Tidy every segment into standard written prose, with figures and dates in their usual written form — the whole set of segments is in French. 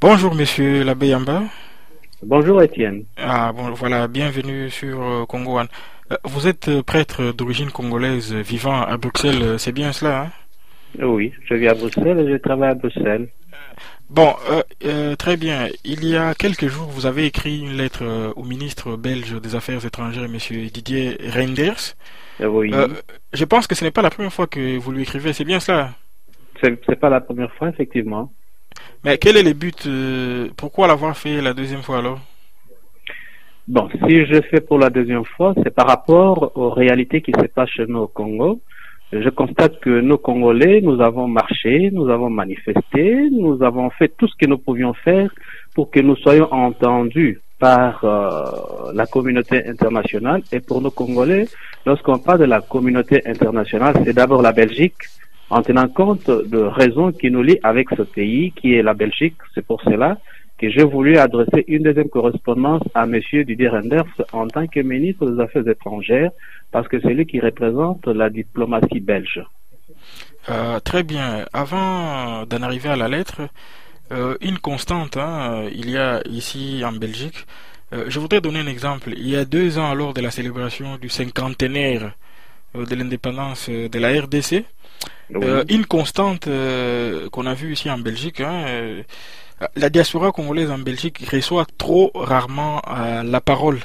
Bonjour Monsieur l'abbé Yamba. Bonjour Étienne. Ah bon voilà, bienvenue sur Congo One. Vous êtes prêtre d'origine congolaise vivant à Bruxelles, c'est bien cela, hein? Oui, je vis à Bruxelles et je travaille à Bruxelles. Bon, très bien. Il y a quelques jours, vous avez écrit une lettre au ministre belge des Affaires étrangères, Monsieur Didier Reynders. Euh, Oui, je pense que ce n'est pas la première fois que vous lui écrivez, c'est bien cela. c'est pas la première fois, effectivement. Mais quel est le but pourquoi l'avoir fait la deuxième fois alors? Bon, si je fais pour la deuxième fois, c'est par rapport aux réalités qui se passent chez nous au Congo. Je constate que nous, Congolais, nous avons marché, nous avons manifesté, nous avons fait tout ce que nous pouvions faire pour que nous soyons entendus par la communauté internationale. Et pour nos Congolais, lorsqu'on parle de la communauté internationale, c'est d'abord la Belgique, en tenant compte de raisons qui nous lient avec ce pays, qui est la Belgique. C'est pour cela que j'ai voulu adresser une deuxième correspondance à Monsieur Didier Reynders en tant que ministre des Affaires étrangères, parce que c'est lui qui représente la diplomatie belge. Très bien. Avant d'en arriver à la lettre, une constante, hein, il y a ici en Belgique. Je voudrais donner un exemple. Il y a 2 ans, lors de la célébration du cinquantenaire de l'indépendance de la RDC, Oui. une constante qu'on a vue ici en Belgique, hein, la diaspora congolaise en Belgique reçoit trop rarement la parole.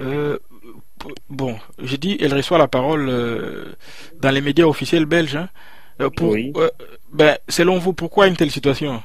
Euh, bon, je dis, elle reçoit la parole dans les médias officiels belges, hein. Oui. Selon vous, pourquoi une telle situation?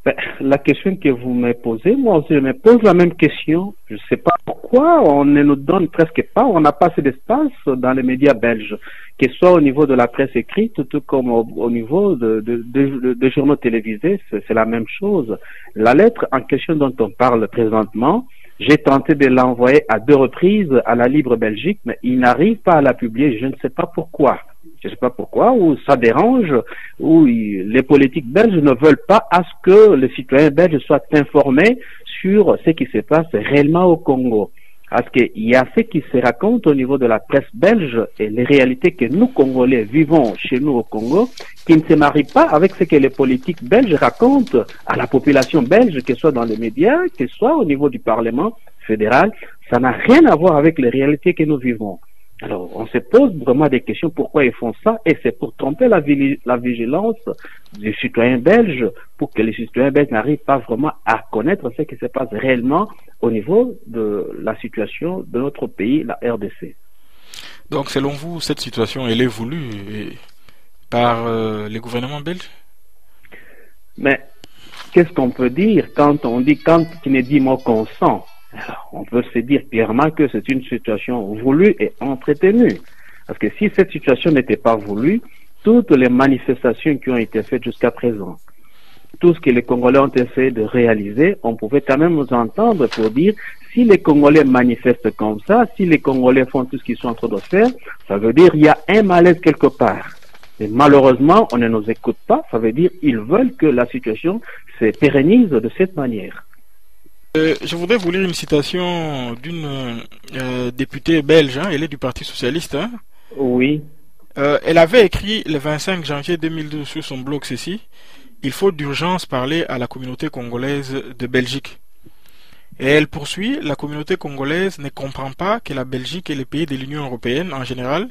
Ben, la question que vous me posez, moi aussi je me pose la même question. Je ne sais pas pourquoi on ne nous donne presque pas, on n'a pas assez d'espace dans les médias belges, que ce soit au niveau de la presse écrite, tout comme au niveau de journaux télévisés, c'est la même chose. La lettre en question dont on parle présentement, j'ai tenté de l'envoyer à 2 reprises à la Libre Belgique, mais il n'arrive pas à la publier, je ne sais pas pourquoi. Je ne sais pas pourquoi, ou ça dérange, ou les politiques belges ne veulent pas à ce que les citoyens belges soient informés sur ce qui se passe réellement au Congo. Parce qu'il y a ce qui se raconte au niveau de la presse belge et les réalités que nous, Congolais, vivons chez nous au Congo, qui ne se marient pas avec ce que les politiques belges racontent à la population belge, que ce soit dans les médias, que ce soit au niveau du Parlement fédéral. Ça n'a rien à voir avec les réalités que nous vivons. Alors, on se pose vraiment des questions pourquoi ils font ça, et c'est pour tromper la vigilance des citoyens belges, pour que les citoyens belges n'arrivent pas vraiment à connaître ce qui se passe réellement au niveau de la situation de notre pays, la RDC. Donc, selon vous, cette situation, elle est voulue par les gouvernements belges? Mais qu'est-ce qu'on peut dire quand on dit, quand tu ne dis mot consent? Alors, on peut se dire clairement que c'est une situation voulue et entretenue. Parce que si cette situation n'était pas voulue, toutes les manifestations qui ont été faites jusqu'à présent, tout ce que les Congolais ont essayé de réaliser, on pouvait quand même nous entendre pour dire si les Congolais manifestent comme ça, si les Congolais font tout ce qu'ils sont en train de faire, ça veut dire qu'il y a un malaise quelque part. Et malheureusement, on ne nous écoute pas, ça veut dire qu'ils veulent que la situation se pérennise de cette manière. Je voudrais vous lire une citation d'une députée belge, hein, elle est du Parti Socialiste, hein. Oui. Elle avait écrit le 25 janvier 2012 sur son blog ceci: il faut d'urgence parler à la communauté congolaise de Belgique. Et elle poursuit: la communauté congolaise ne comprend pas que la Belgique et les pays de l'Union européenne en général,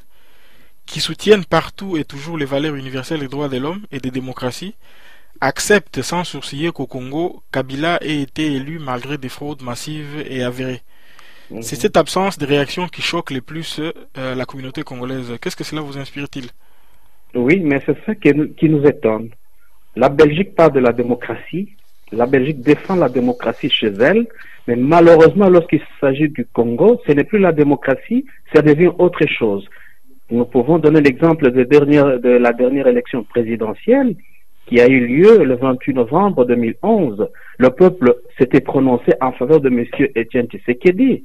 qui soutiennent partout et toujours les valeurs universelles des droits de l'homme et des démocraties, acceptent sans sourciller qu'au Congo, Kabila ait été élu malgré des fraudes massives et avérées. C'est Mhm. cette absence de réaction qui choque le plus la communauté congolaise. Qu'est-ce que cela vous inspire-t-il? Oui, mais c'est ça qui nous étonne. La Belgique parle de la démocratie, la Belgique défend la démocratie chez elle, mais malheureusement, lorsqu'il s'agit du Congo, ce n'est plus la démocratie, ça devient autre chose. Nous pouvons donner l'exemple de la dernière élection présidentielle qui a eu lieu le 28 novembre 2011. Le peuple s'était prononcé en faveur de M. Etienne Tshisekedi.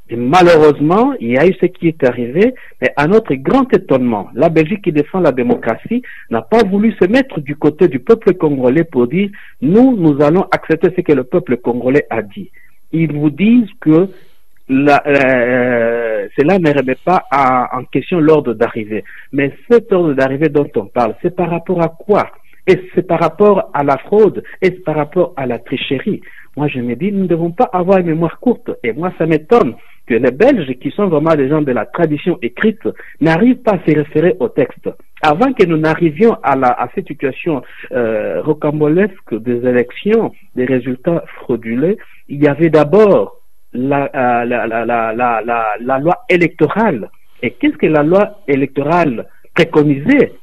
Et malheureusement, il y a eu ce qui est arrivé, mais à notre grand étonnement, la Belgique qui défend la démocratie n'a pas voulu se mettre du côté du peuple congolais pour dire nous allons accepter ce que le peuple congolais a dit. Ils vous disent que cela ne remet pas en question l'ordre d'arrivée. Mais cet ordre d'arrivée dont on parle, c'est par rapport à quoi? Et c'est par rapport à la fraude, et c'est par rapport à la tricherie. Moi, je me dis, nous ne devons pas avoir une mémoire courte. Et moi, ça m'étonne que les Belges, qui sont vraiment des gens de la tradition écrite, n'arrivent pas à se référer au texte. Avant que nous n'arrivions à cette situation rocambolesque des élections, des résultats frauduleux, il y avait d'abord la loi électorale. Et qu'est-ce que la loi électorale préconisait?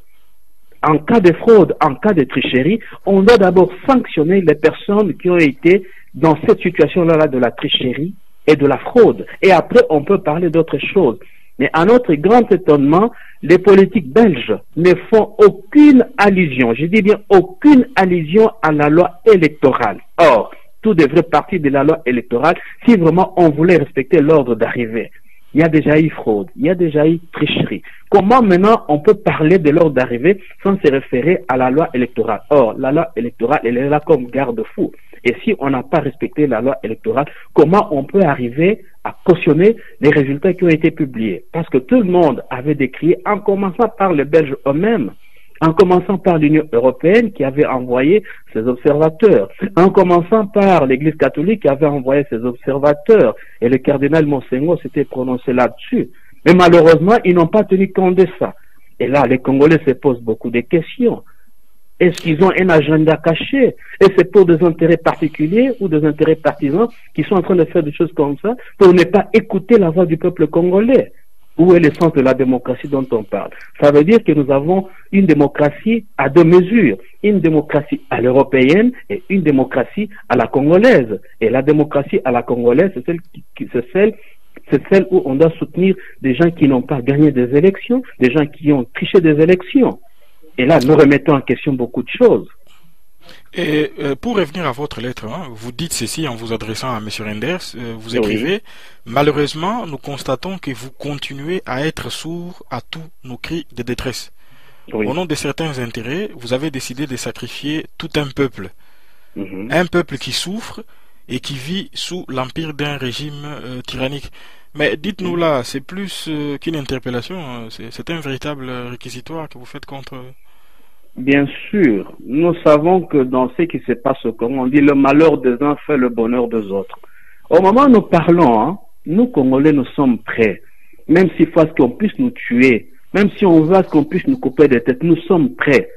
En cas de fraude, en cas de tricherie, on doit d'abord sanctionner les personnes qui ont été dans cette situation-là de la tricherie et de la fraude. Et après, on peut parler d'autres choses. Mais à notre grand étonnement, les politiques belges ne font aucune allusion, je dis bien aucune allusion à la loi électorale. Or, tout devrait partir de la loi électorale si vraiment on voulait respecter l'ordre d'arrivée. Il y a déjà eu fraude, il y a déjà eu tricherie. Comment maintenant on peut parler de l'ordre d'arrivée sans se référer à la loi électorale? Or, la loi électorale, elle est là comme garde-fou. Et si on n'a pas respecté la loi électorale, comment on peut arriver à cautionner les résultats qui ont été publiés? Parce que tout le monde avait décrié, en commençant par les Belges eux-mêmes, en commençant par l'Union européenne qui avait envoyé ses observateurs, en commençant par l'Église catholique qui avait envoyé ses observateurs, et le cardinal Monsengo s'était prononcé là-dessus. Mais malheureusement, ils n'ont pas tenu compte de ça. Et là, les Congolais se posent beaucoup de questions. Est-ce qu'ils ont un agenda caché? Et c'est pour des intérêts particuliers ou des intérêts partisans qui sont en train de faire des choses comme ça pour ne pas écouter la voix du peuple congolais? Où est l'essence de la démocratie dont on parle? Ça veut dire que nous avons une démocratie à deux mesures. Une démocratie à l'européenne et une démocratie à la congolaise. Et la démocratie à la congolaise, c'est celle où on doit soutenir des gens qui n'ont pas gagné des élections, des gens qui ont triché des élections. Et là, nous remettons en question beaucoup de choses. Et pour revenir à votre lettre, vous dites ceci en vous adressant à M. Renders, vous écrivez, oui. Malheureusement, nous constatons que vous continuez à être sourd à tous nos cris de détresse. Oui. Au nom de certains intérêts, vous avez décidé de sacrifier tout un peuple. Un peuple qui souffre et qui vit sous l'empire d'un régime tyrannique. Mais dites-nous là, c'est plus qu'une interpellation, c'est un véritable réquisitoire que vous faites contre... Bien sûr, nous savons que dans ce qui se passe au Congo, on dit le malheur des uns fait le bonheur des autres. Au moment où nous parlons, nous Congolais, nous sommes prêts. Même s'il faut qu'on puisse nous tuer, même si on veut qu'on puisse nous couper des têtes, nous sommes prêts.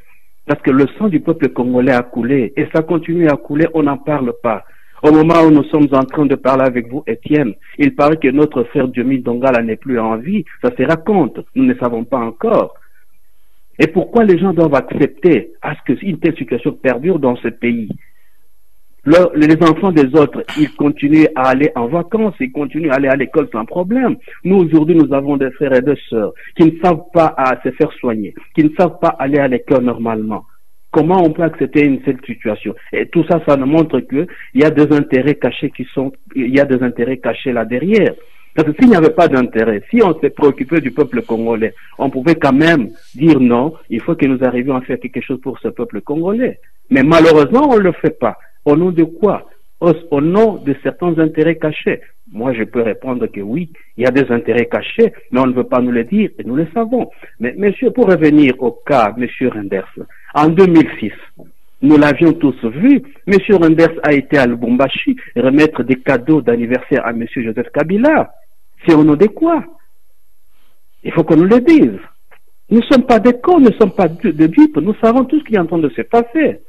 Parce que le sang du peuple congolais a coulé et ça continue à couler, on n'en parle pas. Au moment où nous sommes en train de parler avec vous, Étienne, il paraît que notre frère Diomi Dongala n'est plus en vie. Ça se raconte, nous ne savons pas encore. Et pourquoi les gens doivent accepter à ce qu'une telle situation perdure dans ce pays? Les enfants des autres, ils continuent à aller en vacances, ils continuent à aller à l'école sans problème. Nous, aujourd'hui, nous avons des frères et des sœurs qui ne savent pas se faire soigner, qui ne savent pas aller à l'école normalement. Comment on peut accepter une telle situation? Et tout ça, ça nous montre qu'il y a des intérêts cachés il y a des intérêts cachés là derrière. Parce que s'il n'y avait pas d'intérêt, si on s'est préoccupé du peuple congolais, on pouvait quand même dire non, il faut que nous arrivions à faire quelque chose pour ce peuple congolais. Mais malheureusement, on ne le fait pas. Au nom de quoi? Au nom de certains intérêts cachés. Moi, je peux répondre que oui, il y a des intérêts cachés, mais on ne veut pas nous le dire et nous le savons. Mais monsieur, pour revenir au cas, monsieur Renders, en 2006, nous l'avions tous vu, monsieur Renders a été à Lubumbashi remettre des cadeaux d'anniversaire à monsieur Joseph Kabila. C'est au nom de quoi? Il faut qu'on nous le dise. Nous ne sommes pas des cons, nous ne sommes pas de dupes, nous savons tout ce qui est en train de se passer.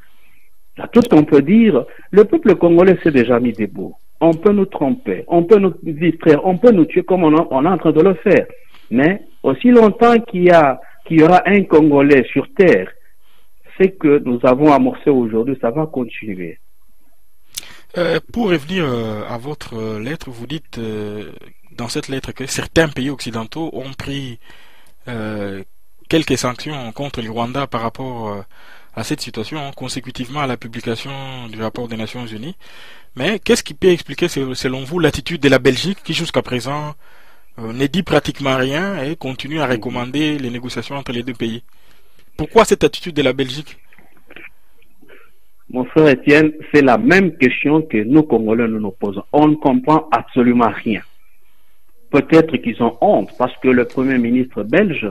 Là, tout ce qu'on peut dire, le peuple congolais s'est déjà mis debout. On peut nous tromper, on peut nous distraire, on peut nous tuer comme on est en train de le faire. Mais aussi longtemps qu'il y aura un Congolais sur terre, ce que nous avons amorcé aujourd'hui, ça va continuer. Pour revenir à votre lettre, vous dites dans cette lettre que certains pays occidentaux ont pris quelques sanctions contre le Rwanda par rapport à cette situation, consécutivement à la publication du rapport des Nations Unies. Mais qu'est-ce qui peut expliquer, selon vous, l'attitude de la Belgique qui jusqu'à présent ne dit pratiquement rien et continue à recommander les négociations entre les deux pays? Pourquoi cette attitude de la Belgique? Mon frère Étienne, c'est la même question que nous Congolais nous posons. On ne comprend absolument rien. Peut-être qu'ils ont honte parce que le Premier ministre belge,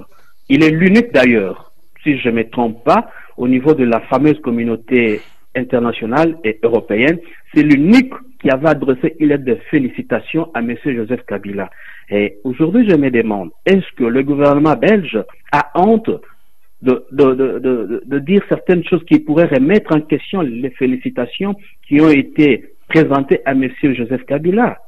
il est l'unique d'ailleurs si je ne me trompe pas, au niveau de la fameuse communauté internationale et européenne. C'est l'unique qui avait adressé une lettre de félicitations à M. Joseph Kabila. Et aujourd'hui, je me demande, est-ce que le gouvernement belge a honte de dire certaines choses qui pourraient remettre en question les félicitations qui ont été présentées à M. Joseph Kabila?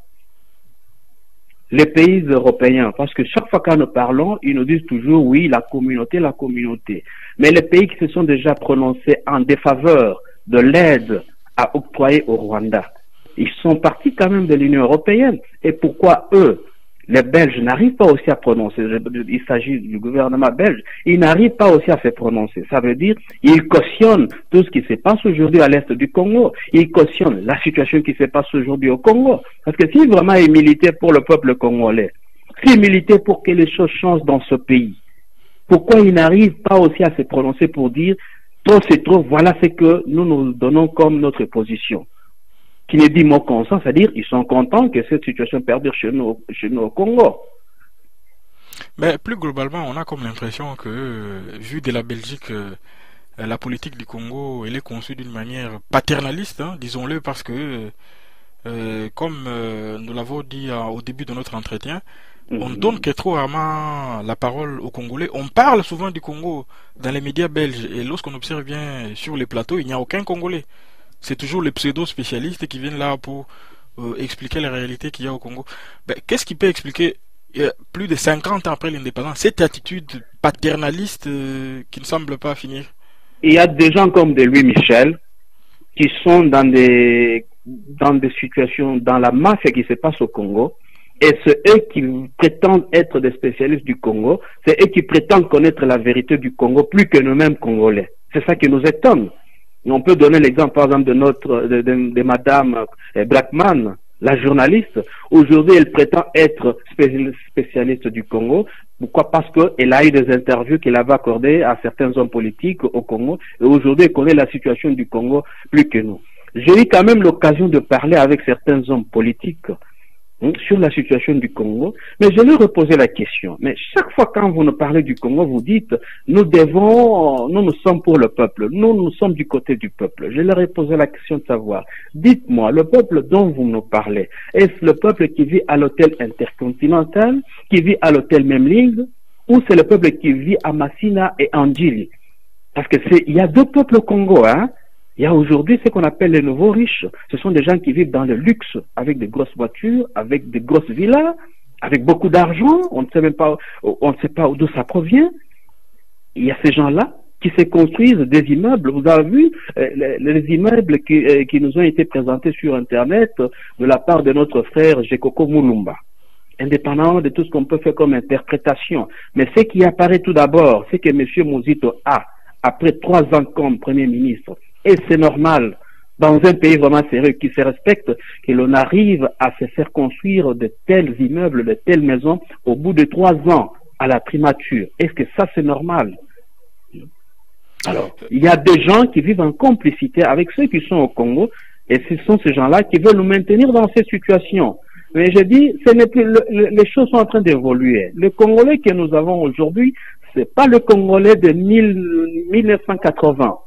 Les pays européens, parce que chaque fois que nous parlons, ils nous disent toujours oui, la communauté, la communauté. Mais les pays qui se sont déjà prononcés en défaveur de l'aide à octroyer au Rwanda, ils sont partis quand même de l'Union européenne. Et pourquoi eux, les Belges, n'arrivent pas aussi à prononcer? Il s'agit du gouvernement belge, ils n'arrivent pas aussi à se prononcer. Ça veut dire ils cautionnent tout ce qui se passe aujourd'hui à l'est du Congo. Ils cautionnent la situation qui se passe aujourd'hui au Congo. Parce que si vraiment ils militaient pour le peuple congolais, s'ils militaient pour que les choses changent dans ce pays, pourquoi ils n'arrivent pas aussi à se prononcer pour dire trop c'est trop, voilà ce que nous nous donnons comme notre position? Qui ne dit mot consent, c'est-à-dire ils sont contents que cette situation perdure chez nous au Congo. Mais plus globalement, on a comme l'impression que, vu de la Belgique, la politique du Congo, elle est conçue d'une manière paternaliste, hein, disons-le, parce que, comme nous l'avons dit au début de notre entretien, on ne donne que trop rarement la parole aux Congolais. On parle souvent du Congo dans les médias belges, et lorsqu'on observe bien sur les plateaux, il n'y a aucun Congolais. C'est toujours les pseudo-spécialistes qui viennent là pour expliquer la réalité qu'il y a au Congo. Ben, qu'est-ce qui peut expliquer, plus de 50 ans après l'indépendance, cette attitude paternaliste qui ne semble pas finir? Il y a des gens comme de Louis Michel qui sont dans des situations, dans la mafia qui se passe au Congo, et c'est eux qui prétendent être des spécialistes du Congo, c'est eux qui prétendent connaître la vérité du Congo plus que nous-mêmes Congolais. C'est ça qui nous étonne. On peut donner l'exemple, par exemple, de Madame Blackman, la journaliste. Aujourd'hui, elle prétend être spécialiste du Congo. Pourquoi? Parce qu'elle a eu des interviews qu'elle avait accordées à certains hommes politiques au Congo. Et aujourd'hui, elle connaît la situation du Congo plus que nous. J'ai eu quand même l'occasion de parler avec certains hommes politiques sur la situation du Congo, mais je leur ai posé la question. Mais chaque fois quand vous nous parlez du Congo, vous dites, nous sommes pour le peuple, nous sommes du côté du peuple. Je leur ai posé la question de savoir, dites-moi, le peuple dont vous nous parlez, est-ce le peuple qui vit à l'hôtel Intercontinental, qui vit à l'hôtel Memling, ou c'est le peuple qui vit à Massina et Andjili? Parce que il y a deux peuples au Congo, hein. Il y a aujourd'hui ce qu'on appelle les nouveaux riches. Ce sont des gens qui vivent dans le luxe, avec des grosses voitures, avec des grosses villas, avec beaucoup d'argent. On ne sait même pas, d'où ça provient. Il y a ces gens-là qui se construisent des immeubles. Vous avez vu les immeubles qui nous ont été présentés sur Internet de la part de notre frère Jekoko Mulumba. Indépendamment de tout ce qu'on peut faire comme interprétation. Mais ce qui apparaît tout d'abord, c'est que M. Muzito a, après 3 ans comme Premier ministre, et c'est normal, dans un pays vraiment sérieux qui se respecte, que l'on arrive à se faire construire de tels immeubles, de telles maisons au bout de 3 ans à la primature. Est-ce que ça c'est normal? Alors, il y a des gens qui vivent en complicité avec ceux qui sont au Congo, et ce sont ces gens-là qui veulent nous maintenir dans ces situations. Mais je dis, ce n'est plus, les choses sont en train d'évoluer. Le Congolais que nous avons aujourd'hui, c'est pas le Congolais de 1980.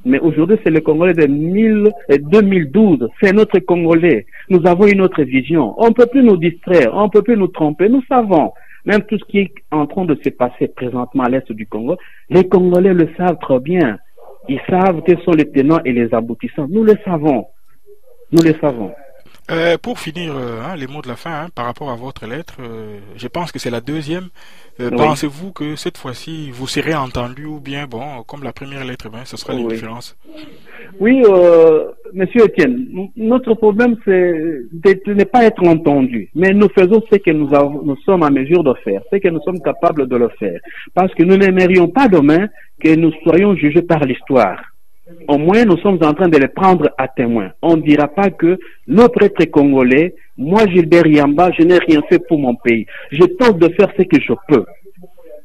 Mais aujourd'hui, c'est le Congolais de 2012. C'est notre Congolais. Nous avons une autre vision. On ne peut plus nous distraire. On ne peut plus nous tromper. Nous savons. Même tout ce qui est en train de se passer présentement à l'est du Congo, les Congolais le savent très bien. Ils savent quels sont les tenants et les aboutissants. Nous le savons. Nous le savons. Pour finir, les mots de la fin, par rapport à votre lettre, je pense que c'est la deuxième. Oui. Pensez-vous que cette fois-ci, vous serez entendu ou bien, bon, comme la première lettre, ce sera la différence? Oui, Monsieur Etienne, notre problème, c'est de ne pas être entendu. Mais nous faisons ce que nous sommes en mesure de faire, ce que nous sommes capables de le faire. Parce que nous n'aimerions pas demain que nous soyons jugés par l'histoire. Au moins, nous sommes en train de les prendre à témoin. On ne dira pas que nos prêtres congolais, moi Gilbert Yamba, je n'ai rien fait pour mon pays. Je tente de faire ce que je peux.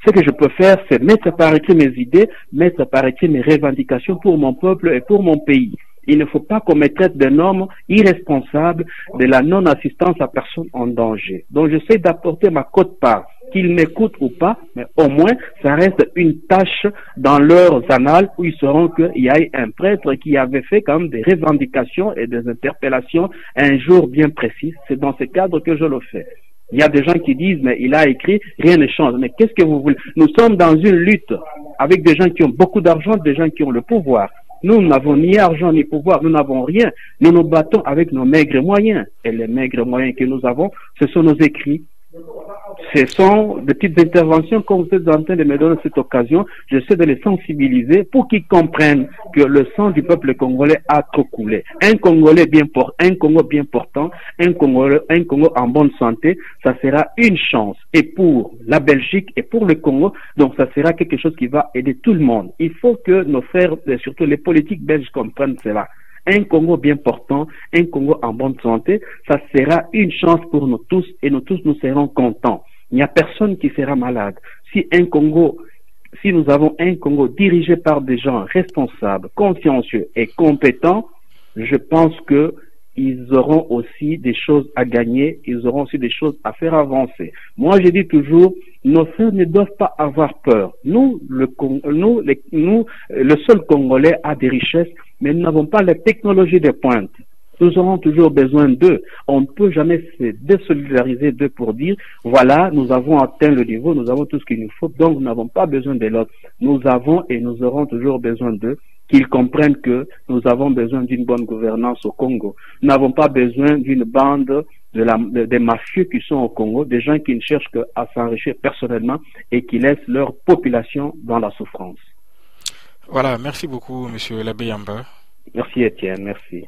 Ce que je peux faire, c'est mettre par écrit mes idées, mettre par écrit mes revendications pour mon peuple et pour mon pays. Il ne faut pas qu'on me traite de normes irresponsables de la non-assistance à personne en danger. Donc j'essaie d'apporter ma quote-part qu'ils m'écoutent ou pas, mais au moins, ça reste une tâche dans leurs annales où ils sauront qu'il y a eu un prêtre qui avait fait quand même des revendications et des interpellations un jour bien précis. C'est dans ce cadre que je le fais. Il y a des gens qui disent, mais il a écrit, rien ne change. Mais qu'est-ce que vous voulez? Nous sommes dans une lutte avec des gens qui ont beaucoup d'argent, des gens qui ont le pouvoir. Nous n'avons ni argent ni pouvoir, nous n'avons rien. Nous nous battons avec nos maigres moyens. Et les maigres moyens que nous avons, ce sont nos écrits. Ce sont des petites interventions, comme vous êtes en train de me donner cette occasion. J'essaie de les sensibiliser pour qu'ils comprennent que le sang du peuple congolais a trop coulé. Un Congolais bien portant, un Congo bien portant, un Congo en bonne santé, ça sera une chance. Et pour la Belgique et pour le Congo, donc ça sera quelque chose qui va aider tout le monde. Il faut que nos frères, et surtout les politiques belges comprennent cela. Un Congo bien portant, un Congo en bonne santé, ça sera une chance pour nous tous et nous tous nous serons contents. Il n'y a personne qui sera malade. Si nous avons un Congo dirigé par des gens responsables, consciencieux et compétents, je pense que ils auront aussi des choses à gagner, ils auront aussi des choses à faire avancer. Moi, je dis toujours, nos frères ne doivent pas avoir peur. Nous, le seul Congolais a des richesses, mais nous n'avons pas les technologies de pointe. Nous aurons toujours besoin d'eux. On ne peut jamais se désolidariser d'eux pour dire, voilà, nous avons atteint le niveau, nous avons tout ce qu'il nous faut, donc nous n'avons pas besoin de l'autre. Nous avons et nous aurons toujours besoin d'eux, qu'ils comprennent que nous avons besoin d'une bonne gouvernance au Congo. Nous n'avons pas besoin d'une bande des mafieux qui sont au Congo, des gens qui ne cherchent qu'à s'enrichir personnellement et qui laissent leur population dans la souffrance. Voilà, merci beaucoup, Monsieur l'abbé Yamba. Merci Étienne, merci.